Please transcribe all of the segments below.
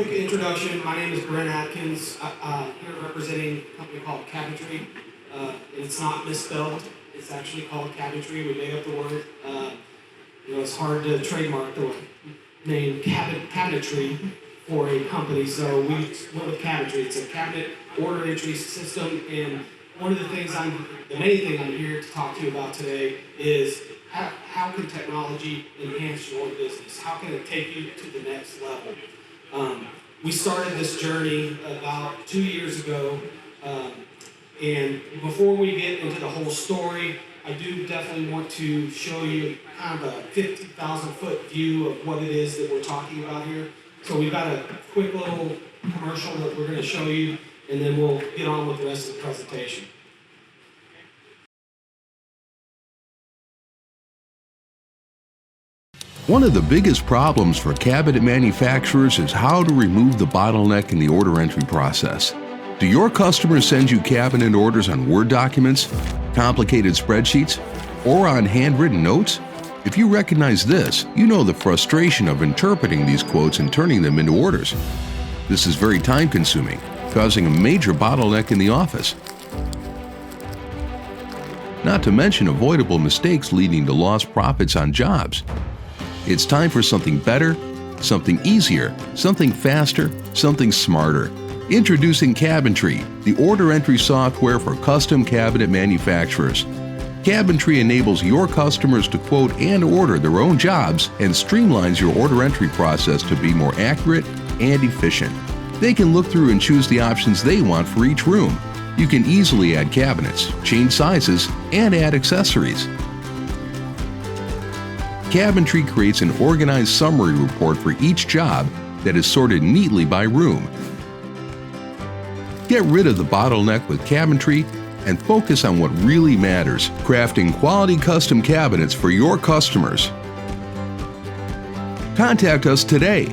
quick introduction. My name is Brent Atkins. Here representing a company called Cabentry. And it's not misspelled. It's actually called Cabentry. We made up the word. It's hard to trademark the name Cabentry for a company, so we went with Cabentry. It's a cabinet order entry system, and one of the main thing I'm here to talk to you about today is how can technology enhance your business? How can it take you to the next level? We started this journey about 2 years ago, and before we get into the whole story, I do definitely want to show you kind of a 50,000-foot view of what it is that we're talking about here. So we've got a quick little commercial that we're going to show you, and then we'll get on with the rest of the presentation. One of the biggest problems for cabinet manufacturers is how to remove the bottleneck in the order entry process. Do your customers send you cabinet orders on Word documents, complicated spreadsheets, or on handwritten notes? If you recognize this, you know the frustration of interpreting these quotes and turning them into orders. This is very time-consuming, causing a major bottleneck in the office. Not to mention avoidable mistakes leading to lost profits on jobs. It's time for something better, something easier, something faster, something smarter. Introducing Cabentry, the order entry software for custom cabinet manufacturers. Cabentry enables your customers to quote and order their own jobs and streamlines your order entry process to be more accurate and efficient. They can look through and choose the options they want for each room. You can easily add cabinets, change sizes, and add accessories. Cabentry creates an organized summary report for each job that is sorted neatly by room. Get rid of the bottleneck with Cabentry and focus on what really matters, crafting quality custom cabinets for your customers. Contact us today.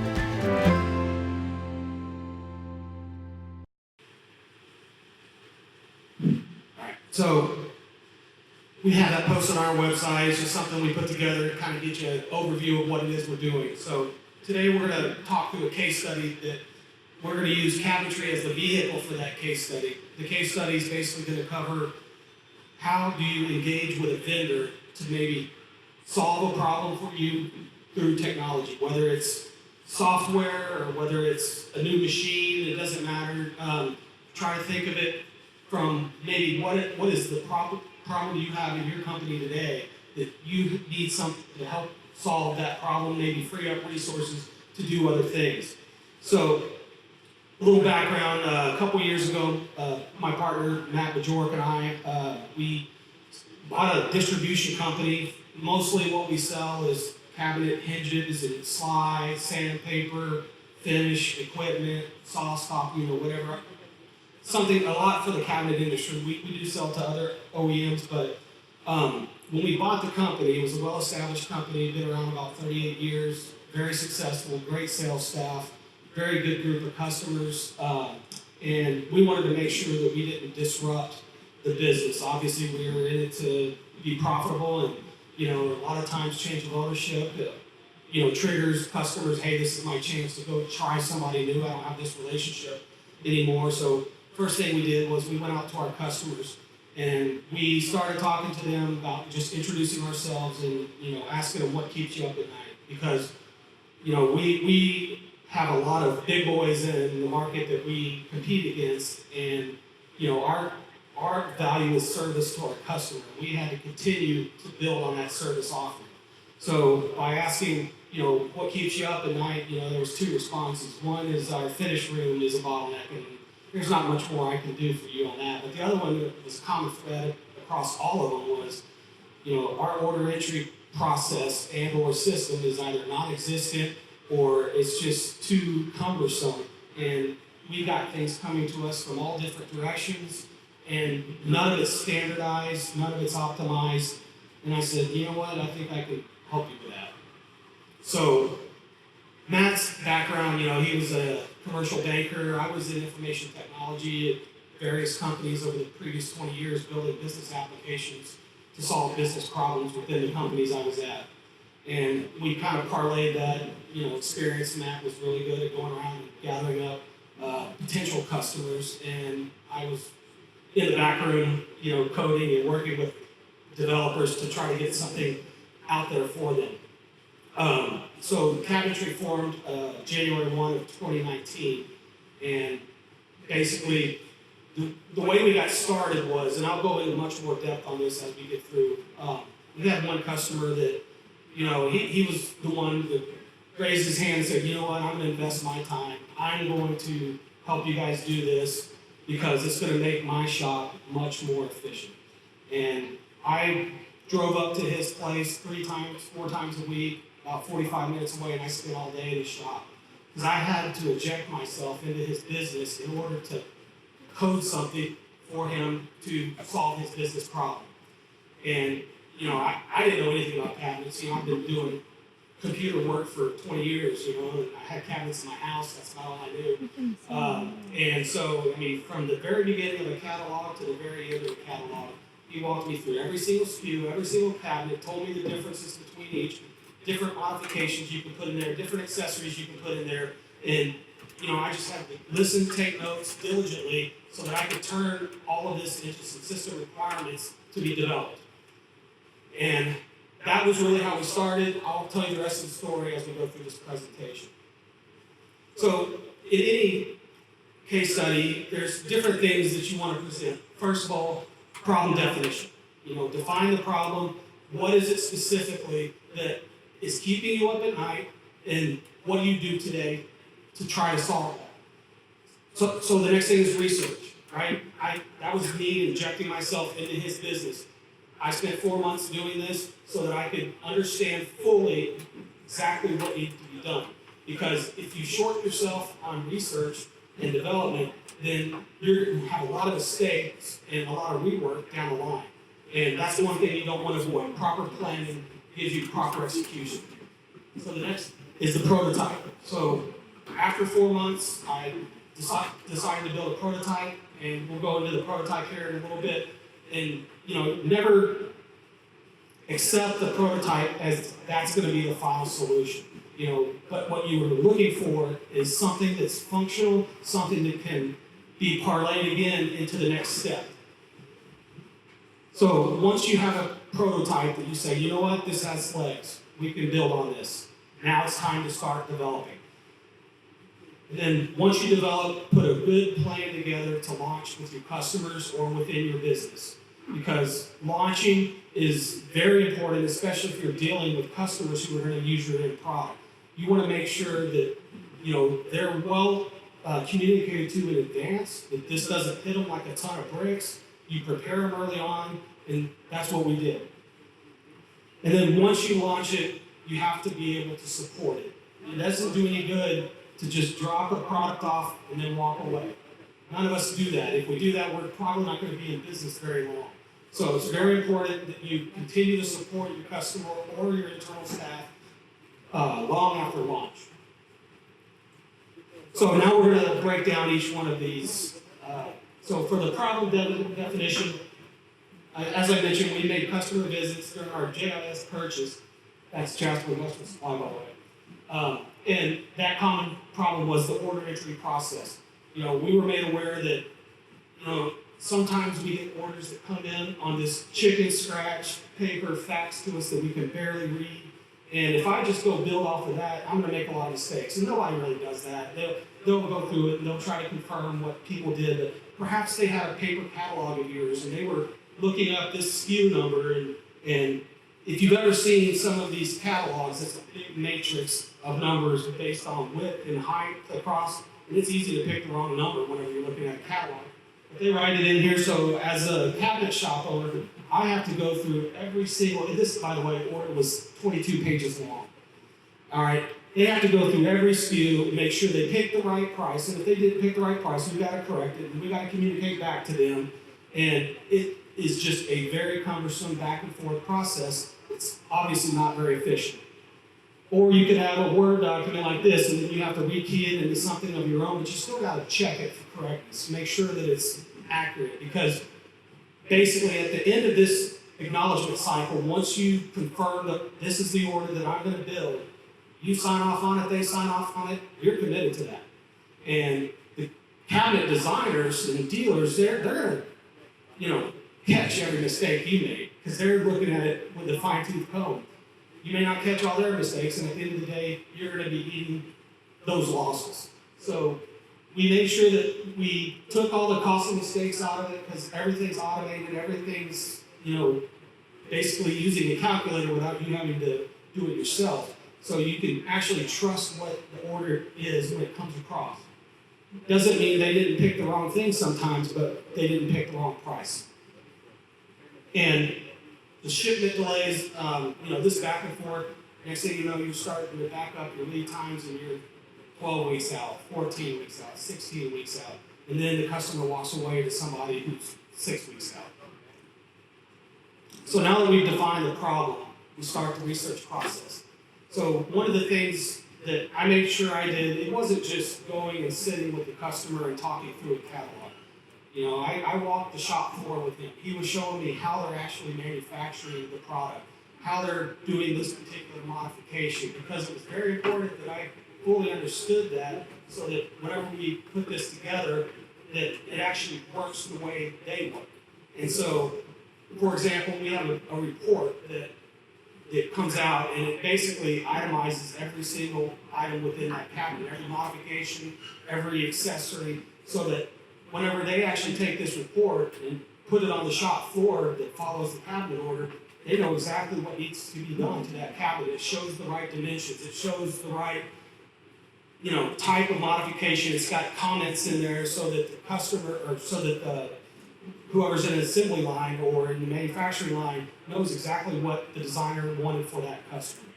So we have that posted on our website. It's just something we put together to kind of get you an overview of what it is we're doing. So today we're going to talk through a case study that we're going to use Cabentry as the vehicle for that case study. The case study is basically going to cover how do you engage with a vendor to maybe solve a problem for you through technology, whether it's software or whether it's a new machine, it doesn't matter. Try to think of it from maybe what is the problem you have in your company today that you need something to help solve that problem, maybe free up resources to do other things. So a little background, a couple years ago, my partner, Matt Bajork, and I, we bought a distribution company. Mostly what we sell is cabinet hinges and slides, sandpaper, finish, equipment, saw stock, whatever. Something a lot for the cabinet industry. We do sell to other OEMs, but when we bought the company, it was a well-established company, been around about 38 years, very successful, great sales staff, very good group of customers, and we wanted to make sure that we didn't disrupt the business. Obviously, we were in it to be profitable, and a lot of times change of ownership, triggers customers. Hey, this is my chance to go try somebody new. I don't have this relationship anymore. So first thing we did was we went out to our customers and we started talking to them about just introducing ourselves and asking them what keeps you up at night, because we have a lot of big boys in the market that we compete against, and our value is service to our customer. We had to continue to build on that service offering. So by asking what keeps you up at night, there was two responses. One is our finish room is a bottleneck, and there's not much more I can do for you on that. But the other one that was a common thread across all of them was, our order entry process and or system is either non-existent or it's just too cumbersome. And we got things coming to us from all different directions, and none of it's standardized, none of it's optimized. And I said, you know what, I think I can help you with that. So Matt's background, he was a commercial banker. I was in information technology at various companies over the previous 20 years, building business applications to solve business problems within the companies I was at. And we kind of parlayed that, experience, and that was really good at going around and gathering up potential customers. And I was in the back room, coding and working with developers to try to get something out there for them. So Cabentry formed January 1 of 2019, and basically the way we got started was, and I'll go into much more depth on this as we get through, we had one customer that, he was the one that raised his hand and said, you know what, I'm going to invest my time. I'm going to help you guys do this because it's going to make my shop much more efficient. And I drove up to his place 4 times a week, about 45 minutes away, and I spent all day in his shop. Because I had to inject myself into his business in order to code something for him to solve his business problem. And, I didn't know anything about cabinets. I've been doing computer work for 20 years, and I had cabinets in my house. That's about all I knew. And so, from the very beginning of the catalog to the very end of the catalog, he walked me through every single SKU, every single cabinet, told me the differences between each, different modifications you can put in there, different accessories you can put in there. And, I just had to listen, take notes diligently so that I could turn all of this into some system requirements to be developed. And that was really how we started. I'll tell you the rest of the story as we go through this presentation. So, in any case study, there's different things that you want to present. First of all, problem definition. Define the problem. What is it specifically that is keeping you up at night, and what do you do today to try to solve that? So the next thing is research, right? That was me injecting myself into his business. I spent 4 months doing this so that I could understand fully exactly what needed to be done. Because if you short yourself on research and development, then you have a lot of mistakes and a lot of rework down the line. And that's the one thing you don't want to avoid. Proper planning gives you proper execution. So the next is the prototype. So after 4 months, I decided to build a prototype, and we'll go into the prototype here in a little bit. And never accept the prototype as that's going to be the final solution. But what you were looking for is something that's functional, something that can be parlayed again into the next step. So once you have a prototype that you say, you know what, this has legs, we can build on this. Now it's time to start developing. And then once you develop, put a good plan together to launch with your customers or within your business. Because launching is very important, especially if you're dealing with customers who are going to use your end product. You want to make sure that they're well communicated to in advance, that this doesn't hit them like a ton of bricks. You prepare them early on, and that's what we did. And then once you launch it, you have to be able to support it. It doesn't do any good to just drop a product off and then walk away. None of us do that. If we do that, we're probably not going to be in business very long. So it's very important that you continue to support your customer or your internal staff long after launch. So now we're going to break down each one of these. So for the problem definition, as I mentioned, we made customer visits during our JIS purchase. That's Jasper Industrial Supply, by the way. And that common problem was the order entry process. We were made aware that, sometimes we get orders that come in on this chicken scratch paper faxed to us that we can barely read. And if I just go build off of that, I'm going to make a lot of mistakes. And nobody really does that. They'll go through it and they'll try to confirm what people did. But perhaps they had a paper catalog of yours and they were looking up this SKU number. And if you've ever seen some of these catalogs, it's a big matrix of numbers based on width and height across. And it's easy to pick the wrong number whenever you're looking at a catalog. But they write it in here, so as a cabinet shop owner, I have to go through every single, and this, by the way, order was 22 pages long. All right, they have to go through every SKU, make sure they pick the right price, and if they didn't pick the right price, we got to correct it, and we got to communicate back to them, and it is just a very cumbersome back and forth process. It's obviously not very efficient. Or you could have a Word document like this, and then you have to rekey it into something of your own, but you still got to check it for correctness. Make sure that it's accurate, because basically at the end of this acknowledgement cycle. Once you confirm that this is the order that I'm going to build, you sign off on it, they sign off on it, you're committed to that. And the cabinet designers and dealers, they're going to, catch every mistake you make because they're looking at it with a fine-tooth comb. You may not catch all their mistakes, and at the end of the day, you're going to be eating those losses. So we made sure that we took all the costly mistakes out of it because everything's automated, everything's, basically using a calculator without you having to do it yourself. So you can actually trust what the order is when it comes across. Doesn't mean they didn't pick the wrong thing sometimes, but they didn't pick the wrong price. And the shipment delays, this back and forth, next thing you know, you're starting to back up your lead times and you're 12 weeks out, 14 weeks out, 16 weeks out. And then the customer walks away to somebody who's 6 weeks out. So now that we've defined the problem, we start the research process. So one of the things that I made sure I did, it wasn't just going and sitting with the customer and talking through a catalog. I walked the shop floor with him. He was showing me how they're actually manufacturing the product, how they're doing this particular modification, because it was very important that I fully understood that so that whenever we put this together, that it actually works the way they work. And so, for example, we have a report that comes out and it basically itemizes every single item within that cabinet, every modification, every accessory, so that whenever they actually take this report and put it on the shop floor that follows the cabinet order, they know exactly what needs to be done to that cabinet. It shows the right dimensions. It shows the right, type of modification. It's got comments in there so that the customer, or so that whoever's in an assembly line or in the manufacturing line knows exactly what the designer wanted for that customer.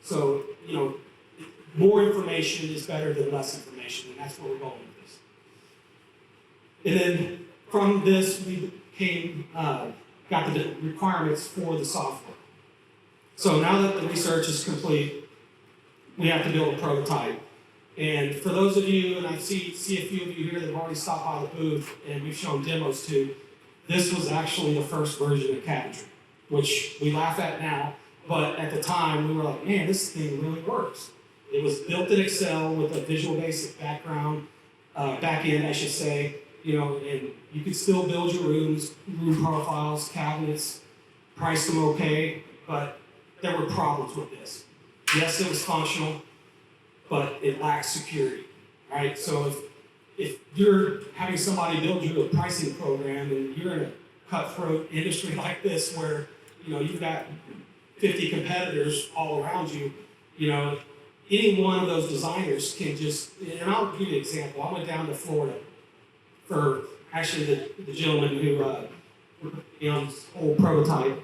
So, more information is better than less information, and that's where we're going with this. And then from this, we got the requirements for the software. So now that the research is complete, we have to build a prototype. And for those of you, and I see a few of you here that have already stopped by the booth and we've shown demos to, this was actually the first version of Cabentry, which we laugh at now, but at the time we were like, man, this thing really works. It was built in Excel with a Visual Basic background, back end, I should say, and you could still build your rooms, room profiles, cabinets, price them okay, but there were problems with this. Yes, it was functional, but it lacks security, right? So if you're having somebody build you a pricing program and you're in a cutthroat industry like this where, you've got 50 competitors all around you, any one of those designers can just, and I'll give you an example. I went down to Florida for actually the gentleman who, this whole prototype,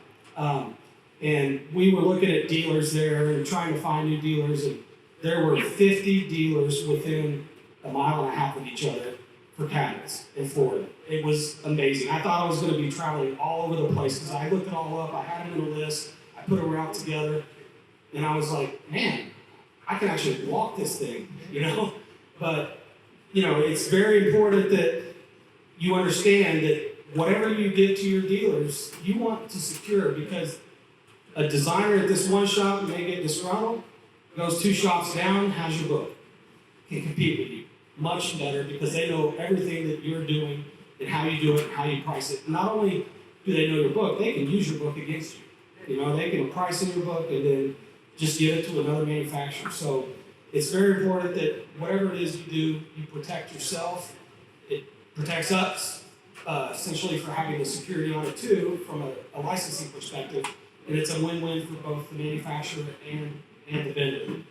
and we were looking at dealers there and trying to find new dealers, and there were 50 dealers within a mile and a half of each other for cabinets in Florida. It was amazing. I thought I was going to be traveling all over the place because I looked it all up. I had them in a list. I put a route together, and I was like, man, I can actually walk this thing, But, it's very important that you understand that whatever you give to your dealers, you want to secure, because a designer at this one shop may get disgruntled, goes 2 shops down, has your book, can compete with you much better because they know everything that you're doing and how you do it and how you price it. Not only do they know your book, they can use your book against you. They can price in your book and then just give it to another manufacturer. So it's very important that whatever it is you do, you protect yourself. It protects us, essentially, for having the security on it too, from a licensing perspective. And it's a win-win for both the manufacturer and the vendor.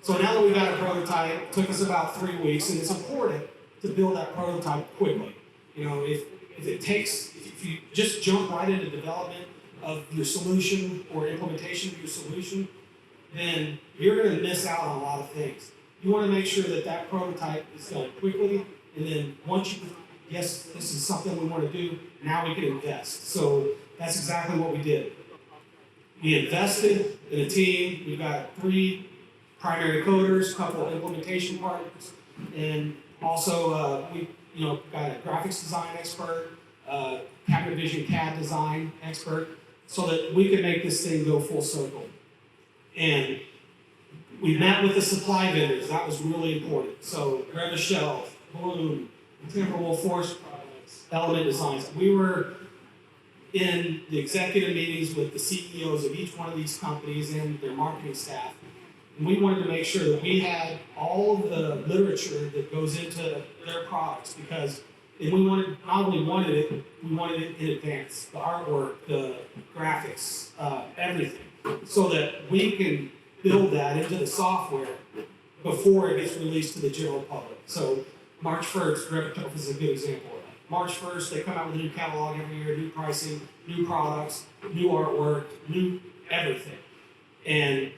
So now that we've got a prototype, it took us about 3 weeks, and it's important to build that prototype quickly. If you just jump right into development of your solution or implementation of your solution, then you're going to miss out on a lot of things. You want to make sure that that prototype is done quickly, and then once yes, this is something we want to do, now we can invest. So that's exactly what we did. We invested in a team. We've got 3 primary coders, a couple of implementation partners, and also we got a graphics design expert, Cabinet Vision CAD design expert, so that we could make this thing go full circle. And we met with the supply vendors. That was really important. So Grab a Shelf, Bloom, Timberwolf Forest Products, Element Designs. We were in the executive meetings with the CEOs of each one of these companies and their marketing staff. And we wanted to make sure that we had all of the literature that goes into their products, because and we wanted, not only wanted it, we wanted it in advance. The artwork, the graphics, everything. So that we can build that into the software before it gets released to the general public. So March 1st, Revitov is a good example of that. March 1st, they come out with a new catalog every year, new pricing, new products, new artwork, new everything. And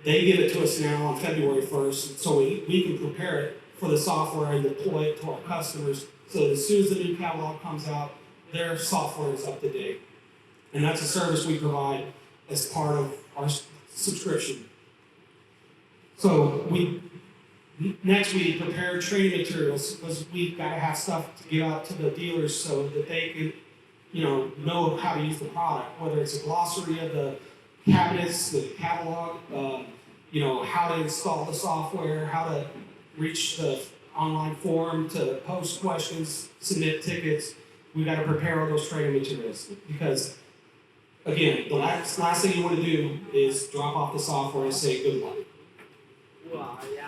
they give it to us now on February 1st, so we can prepare it for the software and deploy it to our customers, so that as soon as the new catalog comes out, their software is up to date. And that's a service we provide as part of our subscription. So next we prepare training materials, because we've got to have stuff to give out to the dealers so that they can, know how to use the product, whether it's a glossary of the cabinets, the catalog, how to install the software, how to reach the online forum, to post questions, submit tickets. We've got to prepare all those training materials, because again, the last thing you want to do is drop off the software and say good luck.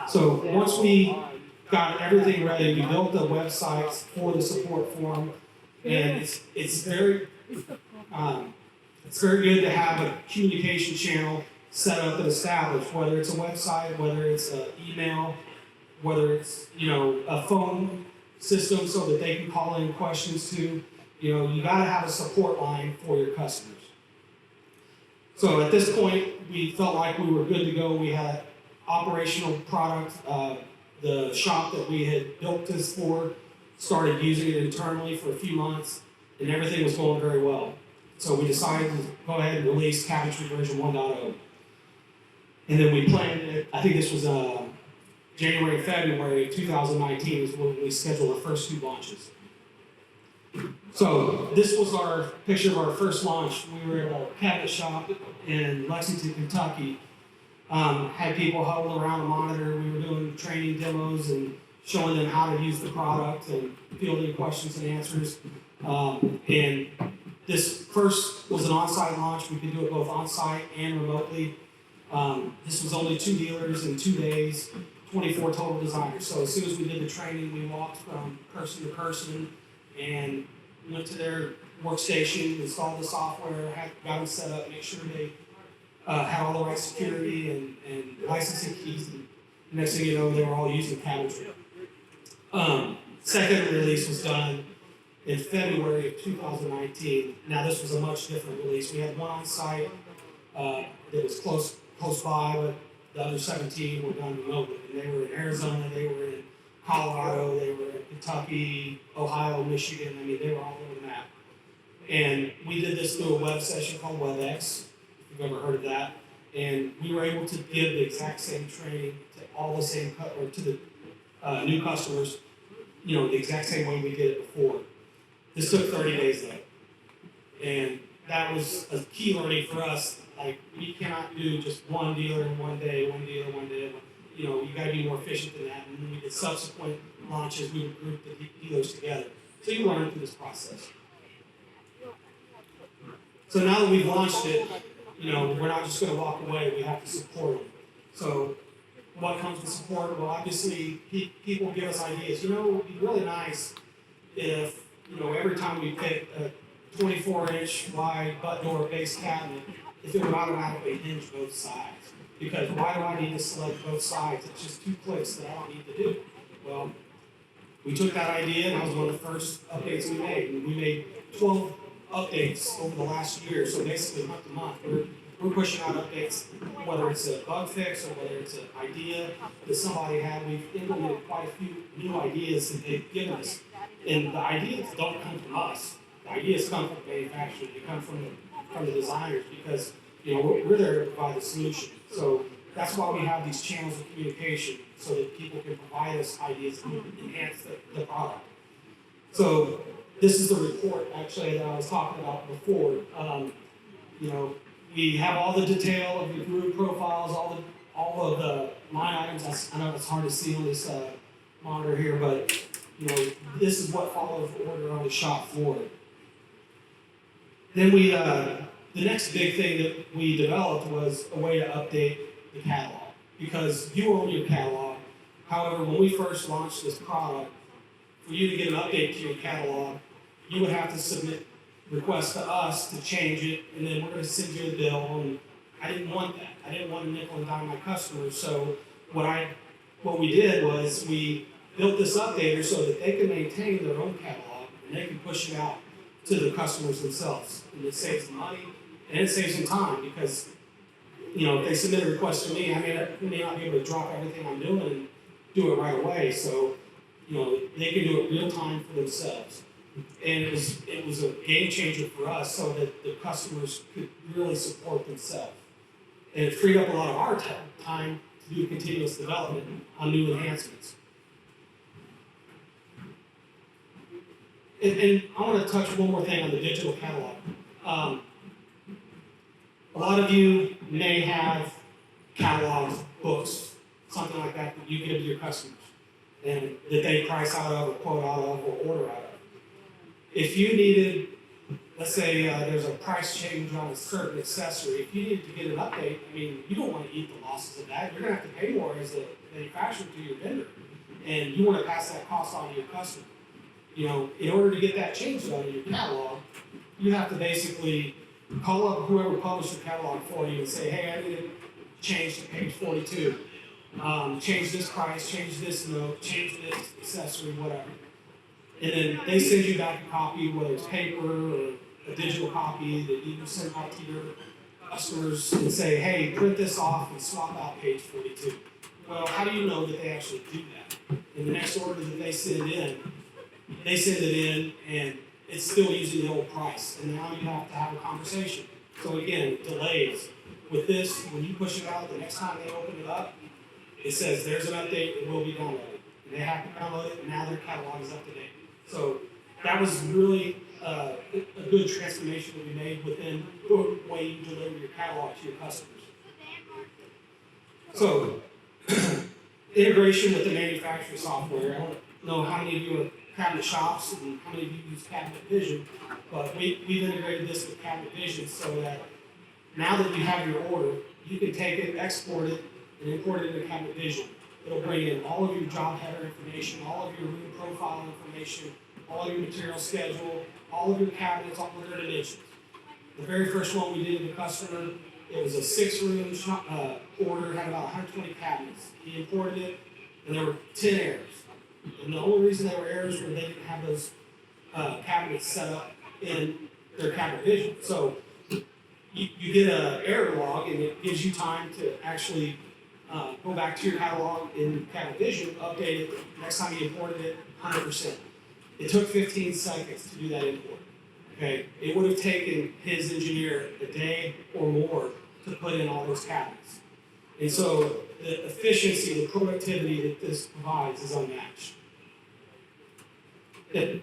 So once we got everything ready, we built the websites for the support forum, and it's very good to have a communication channel set up and established, whether it's a website, whether it's an email, whether it's a phone system so that they can call in questions to. You got to have a support line for your customers. So at this point, we felt like we were good to go. We had operational product. The shop that we had built this for started using it internally for a few months, and everything was going very well. So we decided to go ahead and release Cabentry version 1.0. And then we planned it, I think this was January, February 2019 is when we scheduled our first 2 launches. So this was our picture of our first launch. We were at a cabinet shop in Lexington, Kentucky. Had people huddled around a monitor. We were doing training demos and showing them how to use the product and fielding questions and answers. And this first was an on-site launch. We could do it both on-site and remotely. This was only 2 dealers in 2 days, 24 total designers. So as soon as we did the training, we walked from person to person and went to their workstation, installed the software, got them set up, make sure they had all the right security and licensing keys. And next thing you know, they were all using Cabentry. Second release was done in February of 2019. Now this was a much different release. We had one on site that was close by, but the other 17 were done remotely. And they were in Arizona, they were in Colorado, they were in Kentucky, Ohio, Michigan. I mean, they were all over the map. And we did this through a web session called WebEx, if you've ever heard of that. And we were able to give the exact same training to all the same, or to the new customers, the exact same way we did it before. This took 30 days though. And that was a key learning for us. Like, we cannot do just one dealer in one day, one dealer one day. You got to be more efficient than that. And when we did subsequent launches, we would group the dealers together. So you learn through this process. So now that we've launched it, we're not just going to walk away. We have to support them. So what comes with support? Well, obviously, people give us ideas. It would be really nice if, every time we pick a 24-inch wide butt door base cabinet, if it would automatically hinge both sides. Because why do I need to select both sides? It's just 2 clicks that I don't need to do. Well, we took that idea, and that was one of the first updates we made. And we made 12 updates over the last year, so basically month to month. We're pushing out updates, whether it's a bug fix or whether it's an idea that somebody had. We've implemented quite a few new ideas that they've given us. And the ideas don't come from us. The ideas come from the manufacturer. They come from the designers, because we're there to provide the solution. So that's why we have these channels of communication, so that people can provide us ideas and enhance the product. So this is the report actually that I was talking about before. We have all the detail of the group profiles, all of the line items. I know it's hard to see on this monitor here, but this is what follows the order on the shop floor. Then the next big thing that we developed was a way to update the catalog, because you own your catalog. However, when we first launched this product, for you to get an update to your catalog, you would have to submit requests to us to change it, and then we're going to send you a bill. And I didn't want that. I didn't want to nickel and dime my customers. So what we did was we built this updater so that they can maintain their own catalog and they can push it out to the customers themselves. And it saves them money and it saves them time, because if they submit a request to me, I may not be able to drop everything I'm doing and do it right away. So they can do it real time for themselves. And it was a game changer for us, so that the customers could really support themselves. And it freed up a lot of our time to do continuous development on new enhancements. And I want to touch one more thing on the digital catalog. A lot of you may have catalogs, books, something like that you give to your customers, and that they price out of, or quote out of, or order out of. If you needed, let's say there's a price change on a certain accessory, if you needed to get an update, you don't want to eat the losses of that. You're going to have to pay more as a manufacturer to your vendor, and you want to pass that cost on to your customer. In order to get that changed out of your catalog, you have to basically call up whoever published your catalog for you and say, hey, I need it changed to page 42. Change this price, change this note, change this accessory, whatever. And then they send you back a copy, whether it's paper or a digital copy, that you can send out to your customers and say, hey, print this off and swap out page 42. Well, how do you know that they actually do that? In the next order that they send it in and it's still using the old price. And now you have to have a conversation. So again, delays. With this, when you push it out, the next time they open it up, it says there's an update, it will be downloaded. And they have to download it, and now their catalog is up to date. So that was really a good transformation that we made within the way you deliver your catalog to your customers. So integration with the manufacturer software. I don't know how many of you are cabinet shops and how many of you use Cabinet Vision, but we've integrated this with Cabinet Vision so that now that you have your order, you can take it, export it, and import it into Cabinet Vision. It'll bring in all of your job header information, all of your room profile information, all of your material schedule, all of your cabinets, all of their dimensions. The very first one we did with the customer, it was a 6-room order, had about 120 cabinets. He imported it, and there were 10 errors. And the only reason there were errors were they didn't have those cabinets set up in their Cabinet Vision. So you get an error log, and it gives you time to actually go back to your catalog in Cabinet Vision, update it. Next time you imported it, 100%. It took 15 seconds to do that import. Okay, it would have taken his engineer a day or more to put in all those cabinets. And so the efficiency, the productivity that this provides is unmatched. The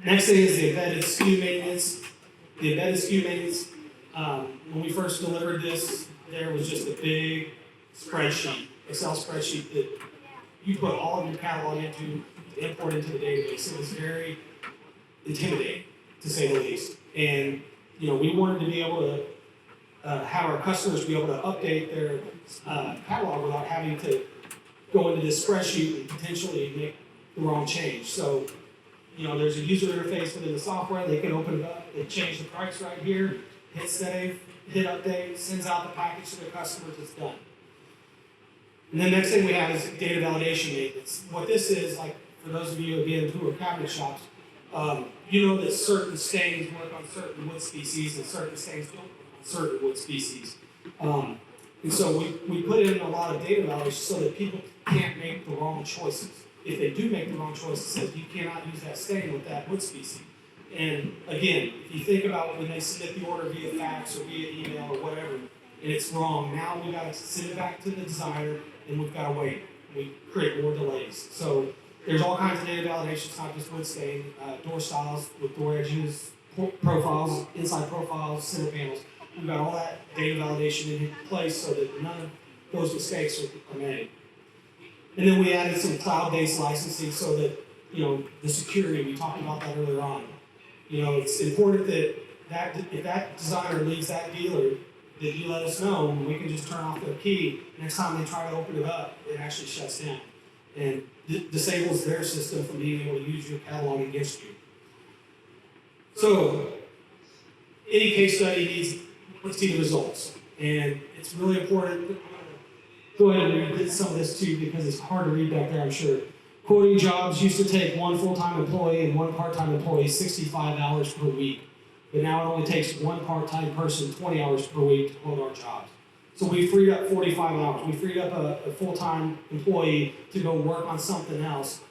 next thing is the embedded SKU maintenance. The embedded SKU maintenance, when we first delivered this, there was just a big spreadsheet, Excel spreadsheet that you put all of your catalog into to import into the database. It was very intimidating, to say the least. And we wanted to be able to have our customers be able to update their catalog without having to go into this spreadsheet and potentially make the wrong change. So, there's a user interface within the software. They can open it up, they change the price right here, hit save, hit update, sends out the package to the customers, it's done. And then next thing we have is data validation maintenance. What this is, like for those of you again who are cabinet shops, you know that certain stains work on certain wood species and certain stains don't work on certain wood species. And so we put in a lot of data validation so that people can't make the wrong choices. If they do make the wrong choice, it says you cannot use that stain with that wood species. And again, if you think about when they submit the order via fax or via email or whatever, and it's wrong, now we got to send it back to the designer and we've got to wait. We create more delays. So There's all kinds of data validations, not just wood stain, door styles with door edges, profiles, inside profiles, center panels. We've got all that data validation in place so that none of those mistakes are made. And then we added some cloud-based licensing so that, the security, we talked about that earlier on. It's important that if that designer leaves that dealer, that you let us know, and we can just turn off their key. Next time they try to open it up, it actually shuts down and disables their system from being able to use your catalog against you. So, any case study needs, let's see the results. And it's really important. Go ahead and read some of this too, because it's hard to read back there, I'm sure. Quoting jobs used to take one full-time employee and one part-time employee 65 hours per week. But now it only takes one part-time person 20 hours per week to quote our jobs. So we freed up 45 hours. We freed up a full-time employee to go work on something else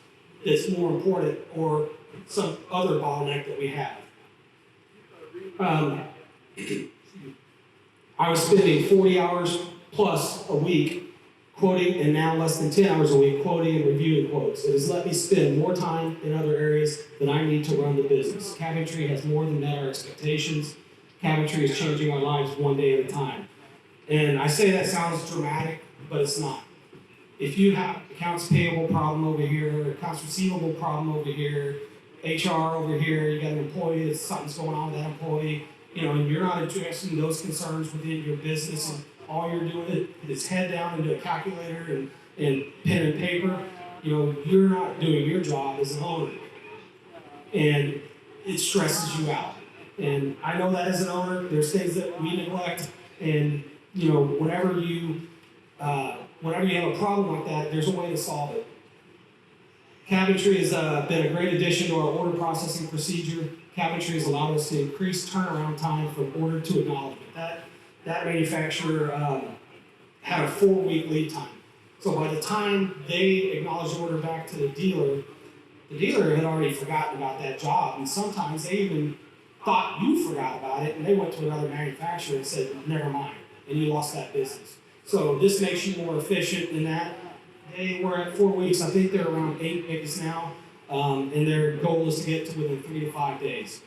that's more important or some other bottleneck that we have. I was spending 40 hours plus a week quoting, and now less than 10 hours a week quoting and reviewing quotes. It has let me spend more time in other areas than I need to run the business. Cabentry has more than met our expectations. Cabentry is changing our lives one day at a time. And I say that sounds dramatic, but it's not. If you have accounts payable problem over here, accounts receivable problem over here, HR over here, you got an employee that's something's going on with that employee, and you're not addressing those concerns within your business, and all you're doing is head down into a calculator and pen and paper, you're not doing your job as an owner. And it stresses you out. And I know that as an owner, there's things that we neglect, and whenever you have a problem like that, there's a way to solve it. Cabentry has been a great addition to our order processing procedure. Cabentry has allowed us to increase turnaround time from order to acknowledgement. That manufacturer had a 4-week lead time. So by the time they acknowledged the order back to the dealer had already forgotten about that job. And sometimes they even thought you forgot about it, and they went to another manufacturer and said, never mind, and you lost that business. So this makes you more efficient in that. They were at 4 weeks. I think they're around 8 weeks now, and their goal is to get to within 3 to 5 days.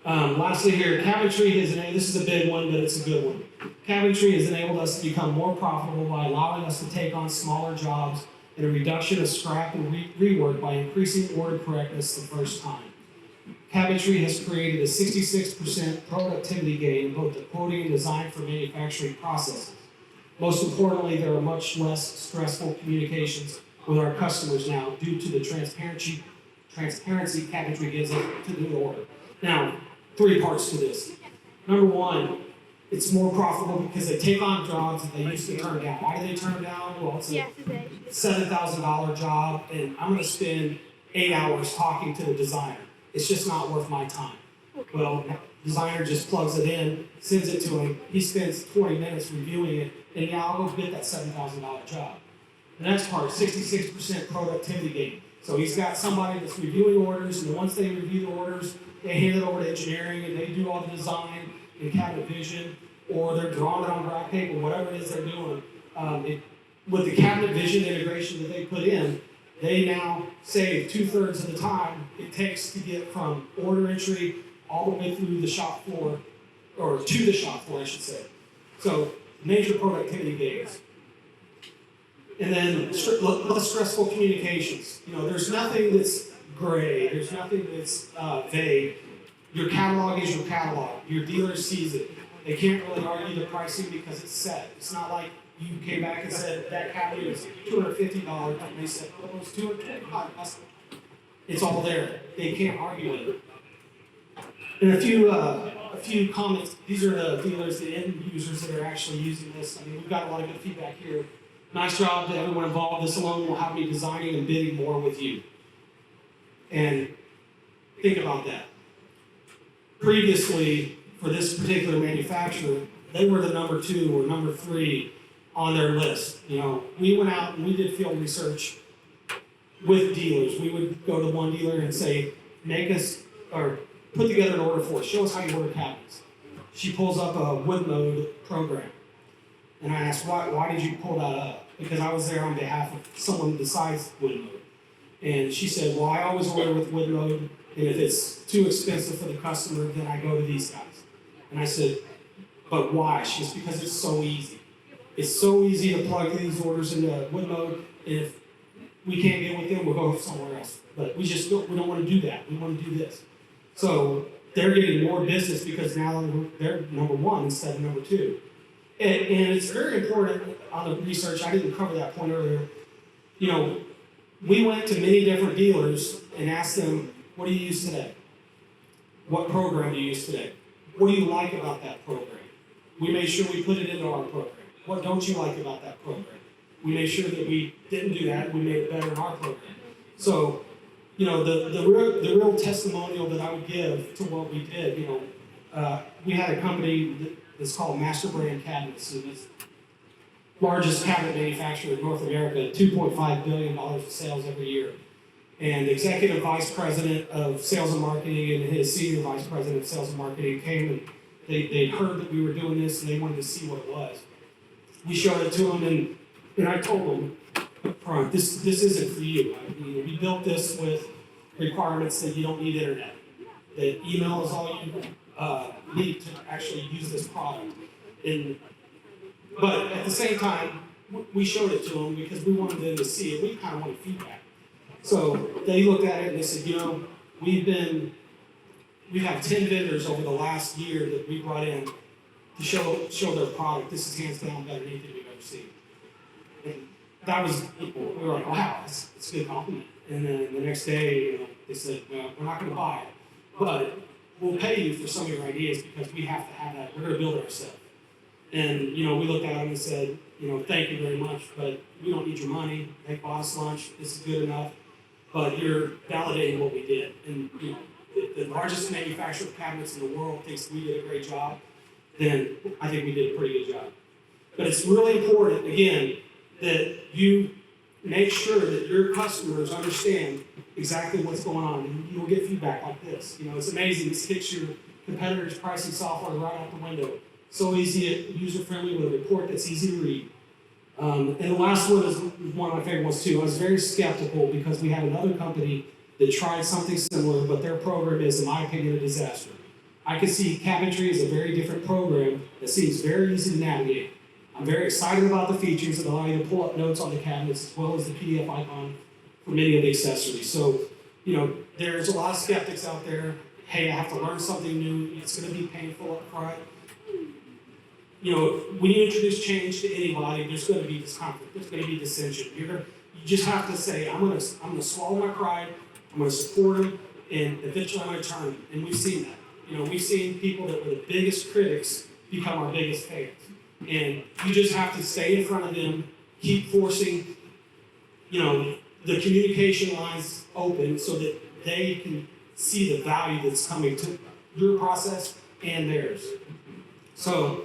Lastly here, Cabentry this is a big one, but it's a good one. Cabentry has enabled us to become more profitable by allowing us to take on smaller jobs and a reduction of scrap and rework by increasing order correctness the first time. Cabentry has created a 66% productivity gain in both the quoting and design for manufacturing processes. Most importantly, there are much less stressful communications with our customers now due to the transparency Cabentry gives us to the order. Now, 3 parts to this. Number 1, it's more profitable because they take on jobs that they used to turn down. Why do they turn them down? Well, it's a $7,000 job, and I'm going to spend 8 hours talking to the designer. It's just not worth my time. Okay. Well, the designer just plugs it in, sends it to him. He spends 20 minutes reviewing it, and I'll go get that $7,000 job. The next part, 66% productivity gain. So he's got somebody that's reviewing orders, and once they review the orders, they hand it over to engineering, and they do all the design in cabinet vision, or they're drawing it on graph paper, whatever it is they're doing. With the cabinet vision integration that they put in, they now save 2/3 of the time it takes to get from order entry all the way through the shop floor, or to the shop floor, I should say. So major productivity gains. And then less stressful communications. There's nothing that's gray. There's nothing that's vague. Your catalog is your catalog. Your dealer sees it. They can't really argue the pricing because it's set. It's not like you came back and said that cabinet is $250, and they said, well, it's $225. It's all there. They can't argue it. And a few comments. These are the dealers, the end users that are actually using this. We've got a lot of good feedback here. Nice job to everyone involved. This alone will have me designing and bidding more with you. And think about that. Previously, for this particular manufacturer, they were the number 2 or number 3 on their list. We went out and we did field research with dealers. We would go to one dealer and say, put together an order for us. Show us how you order cabinets. She pulls up a wood mode program. And I asked, why did you pull that up? Because I was there on behalf of someone besides wood mode. And she said, well, I always order with wood mode, and if it's too expensive for the customer, then I go to these guys. And I said, but why? She goes, because it's so easy. It's so easy to plug these orders into wood mode, and if we can't get with them, we'll go somewhere else. But we don't want to do that. We want to do this. So they're getting more business because now they're number one instead of number two. And it's very important on the research. I didn't cover that point earlier. You know, we went to many different dealers and asked them, what do you use today? What program do you use today? What do you like about that program? We made sure we put it into our program. What don't you like about that program? We made sure that we didn't do that. We made it better in our program. So, you know, the real testimonial that I would give to what we did, you know, we had a company that's called Master Brand Cabinets, and it's the largest cabinet manufacturer in North America, $2.5 billion of sales every year. And the executive vice president of sales and marketing and his senior vice president of sales and marketing came and they heard that we were doing this and they wanted to see what it was. We showed it to them and I told them up front, this isn't for you. We built this with requirements that you don't need internet, that email is all you need to actually use this product. But at the same time, we showed it to them because we wanted them to see it. We kind of wanted feedback. So they looked at it and they said, you know, we have 10 vendors over the last year that we brought in to show their product. This is hands down better than anything we've ever seen. And that was, we were like, wow, it's a good compliment. And then the next day, you know, they said, well, we're not going to buy it, but we'll pay you for some of your ideas because we have to have that. We're going to build it ourselves. And, you know, we looked at them and said, you know, thank you very much, but we don't need your money. They bought us lunch. This is good enough. But you're validating what we did. And, you know, if the largest manufacturer of cabinets in the world thinks we did a great job, then I think we did a pretty good job. But it's really important, again, that you make sure that your customers understand exactly what's going on. And you'll get feedback like this. You know, it's amazing. This kicks your competitors' pricing software right out the window. So easy, user-friendly, with a report that's easy to read. And the last one is one of my favorite ones too. I was very skeptical because we had another company that tried something similar, but their program is, in my opinion, a disaster. I could see Cabentry as a very different program that seems very easy to navigate. I'm very excited about the features that allow you to pull up notes on the cabinets as well as the PDF icon for many of the accessories. So, you know, there's a lot of skeptics out there. Hey, I have to learn something new. It's going to be painful up front. You know, when you introduce change to anybody, there's going to be discomfort. There's going to be dissension. You just have to say, I'm going to swallow my pride. I'm going to support them, and eventually I'm going to turn them. And we've seen that. You know, we've seen people that were the biggest critics become our biggest fans. And you just have to stay in front of them, keep forcing, you know, the communication lines open so that they can see the value that's coming to your process and theirs. So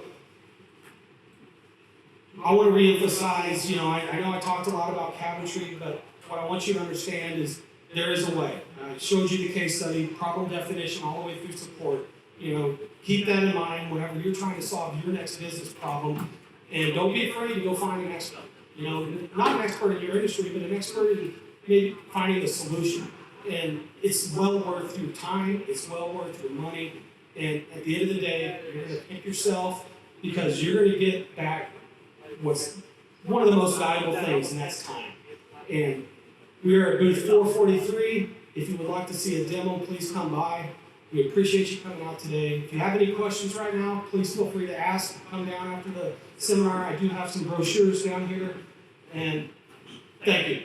I want to reemphasize, you know, I know I talked a lot about cabinetry, but what I want you to understand is there is a way. I showed you the case study, proper definition all the way through support. You know, keep that in mind whenever you're trying to solve your next business problem, and don't be afraid to go find an expert. You know, not an expert in your industry, but an expert in maybe finding a solution. And it's well worth your time, it's well worth your money, and at the end of the day, you're going to pick yourself because you're going to get back what's one of the most valuable things, and that's time. And we are at booth 443. If you would like to see a demo, please come by. We appreciate you coming out today. If you have any questions right now, please feel free to ask. Come down after the seminar. I do have some brochures down here. And thank you.